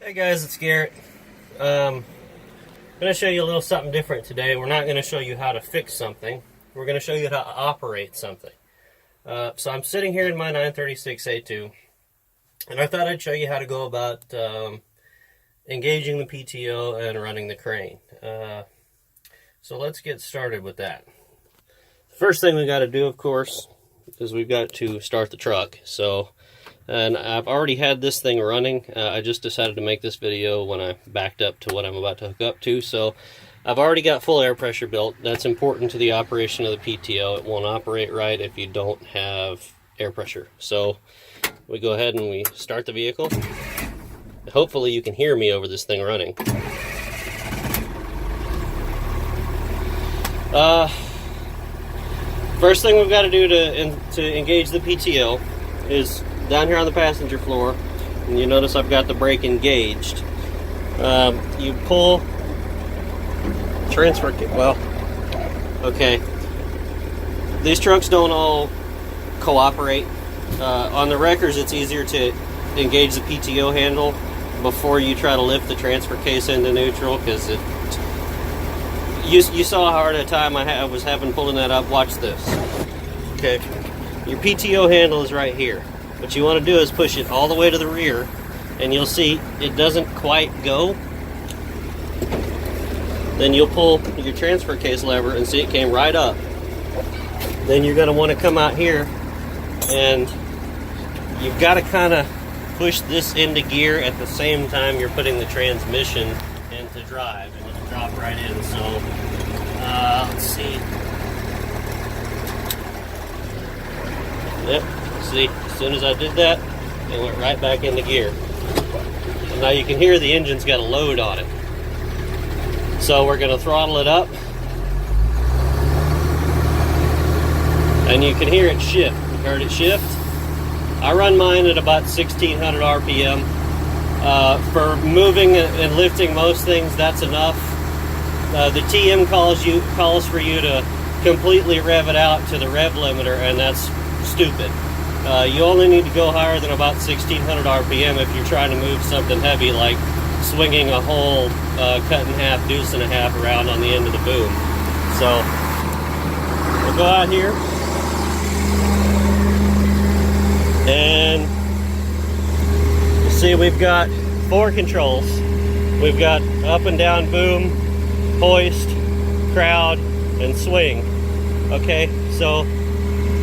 Hey guys, it's Garrett. I'm going to show you a little something different today. We're not going to show you how to fix something. We're going to show you how to operate something. So I'm sitting here in my 936A2, and I thought I'd show you how to go about engaging the PTO and running the crane. So let's get started with that. The first thing we got to do, of course, is we've got to start the truck. And I've already had this thing running. I just decided to make this video when I backed up to what I'm about to hook up to. So I've already got full air pressure built. That's important to the operation of the PTO. It won't operate right if you don't have air pressure. So we go ahead and we start the vehicle. Hopefully you can hear me over this thing running. First thing we've got to do to engage the PTO is down here on the passenger floor, and you notice I've got the brake engaged. You pull transfer. Well, okay. These trucks don't all cooperate. On the wreckers, it's easier to engage the PTO handle before you try to lift the transfer case into neutral, because you saw how hard a time I was having pulling that up. Watch this. Okay, your PTO handle is right here. What you want to do is push it all the way to the rear, and you'll see it doesn't quite go. Then you'll pull your transfer case lever and see it came right up. Then you're going to want to come out here, and you've got to kind of push this into gear at the same time you're putting the transmission into drive, and it'll drop right in. So let's see. Yep, see, as soon as I did that, it went right back into gear. And now you can hear the engine's got a load on it. So we're going to throttle it up, and you can hear it shift. You heard it shift? I run mine at about 1600 RPM. For moving and lifting most things, that's enough. The TM calls for you to completely rev it out to the rev limiter, and that's stupid. You only need to go higher than about 1600 RPM if you're trying to move something heavy, like swinging a whole cut in half, deuce and a half around on the end of the boom. So we'll go out here, and you see we've got 4 controls. We've got up and down boom, hoist, crowd, and swing. Okay, so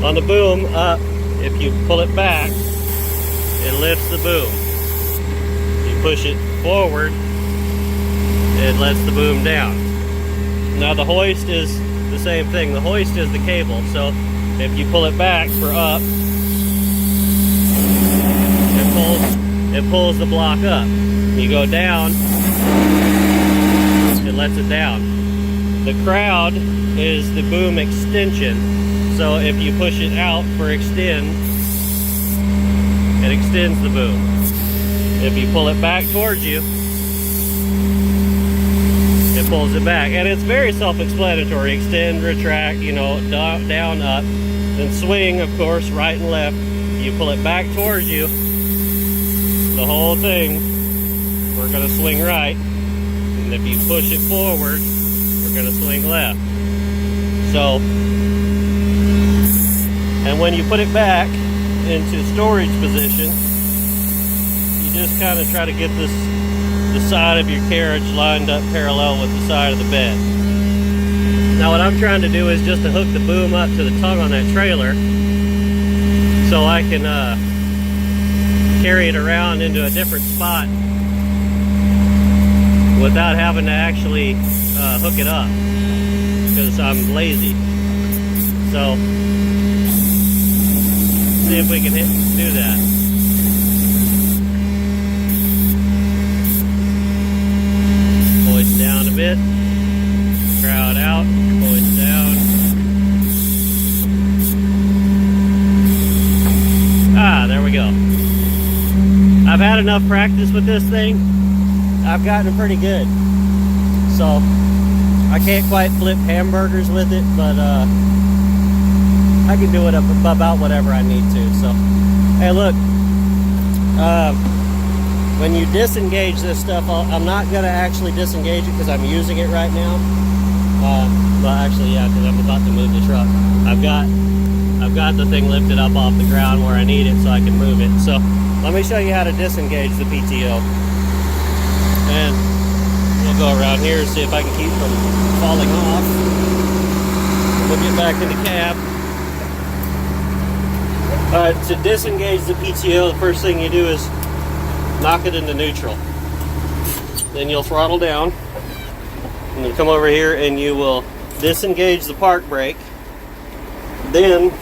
on the boom up, if you pull it back, it lifts the boom. You push it forward, it lets the boom down. Now the hoist is the same thing. The hoist is the cable, so if you pull it back for up, it pulls the block up. You go down, it lets it down. The crowd is the boom extension. So if you push it out for extend, it extends the boom. If you pull it back towards you, it pulls it back. And it's very self-explanatory. Extend, retract, down, up. Then swing, of course, right and left. You pull it back towards you, the whole thing, we're going to swing right. And if you push it forward, we're going to swing left. So, and when you put it back into storage position, you just kind of try to get the side of your carriage lined up parallel with the side of the bed. Now what I'm trying to do is just to hook the boom up to the tongue on that trailer, so I can carry it around into a different spot without having to actually hook it up, because I'm lazy. So see if we can do that. Hoist down a bit, crowd out, hoist down. There we go. I've had enough practice with this thing. I've gotten pretty good. So I can't quite flip hamburgers with it, but I can do it about whatever I need to. So, hey, look, when you disengage this stuff, I'm not going to actually disengage it because I'm using it right now. Well, actually, yeah, because I'm about to move the truck. I've got the thing lifted up off the ground where I need it so I can move it. So let me show you how to disengage the PTO. And we'll go around here and see if I can keep from falling off. We'll get back in the cab. To disengage the PTO, the first thing you do is knock it into neutral. Then you'll throttle down. And then come over here and you will disengage the park brake. Then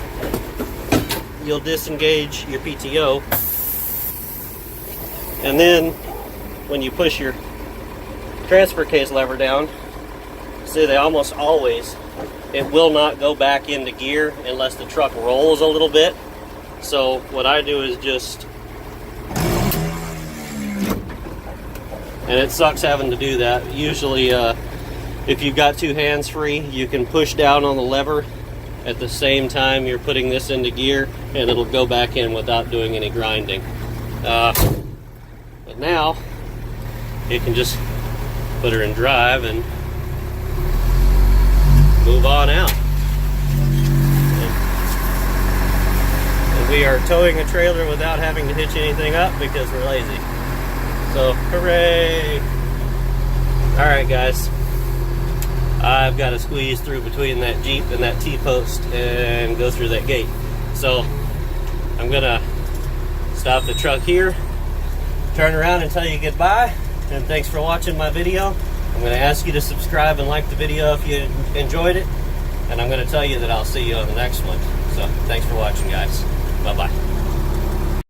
you'll disengage your PTO. And then when you push your transfer case lever down, see, they almost always, it will not go back into gear unless the truck rolls a little bit. So what I do is just, and it sucks having to do that. Usually if you've got two hands free, you can push down on the lever at the same time you're putting this into gear, and it'll go back in without doing any grinding. But now you can just put her in drive and move on out. And we are towing a trailer without having to hitch anything up because we're lazy. So, hooray! Alright guys, I've got to squeeze through between that Jeep and that T-post and go through that gate. So, I'm going to stop the truck here, turn around and tell you goodbye, and thanks for watching my video. I'm going to ask you to subscribe and like the video if you enjoyed it, and I'm going to tell you that I'll see you on the next one. So, thanks for watching guys. Bye-bye.